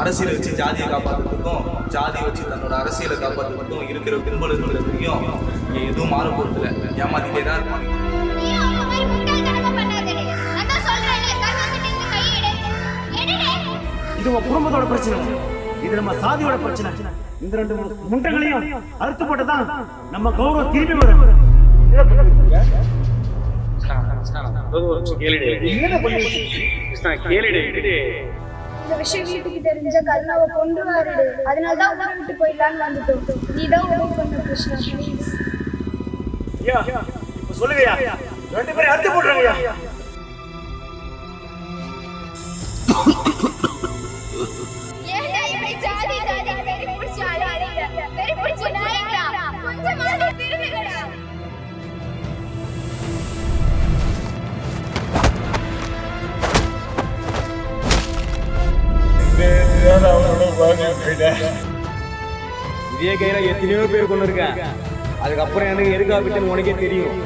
அரசியலை வச்சு ஜாதியை காப்பாற்றுறதுக்கும் ஜாதியை வச்சு தன்னோட அரசியலை காப்பாற்றுறதுக்கும் இருக்கிற பின்புலத்தையும் எதுவும் மாற போகிறதில்ல, ஏமாத்திட்டே தான் இருப்பாங்க. இது உங்க குடும்பத்தோட பிரச்சனை, இது நம்ம சாதியோட பிரச்சனை. இந்த ரெண்டு முட்டைகளையும் அறுத்து போட்டதான் நம்ம கௌரவம் திரும்பி வரும். இந்த விஷயம் வீட்டுக்கு தெரிஞ்ச கருணாவை கொண்டு வாருடு. அதனாலதான் ஊரை விட்டு போயிடலான்னு வந்துட்டோம். நீதான் உதவி பண்ண கிருஷ்ணா, ப்ளீஸ். சொல்லுங்கய்யா, ரெண்டு பேரும் அறுத்து போட்டுருங்கய்யா. இதே கையில எத்தனையோ பேர் கொண்டு இருக்கேன். அதுக்கப்புறம் எனக்கு எதுக்காக விட்டுன்னு உனக்கே தெரியும்.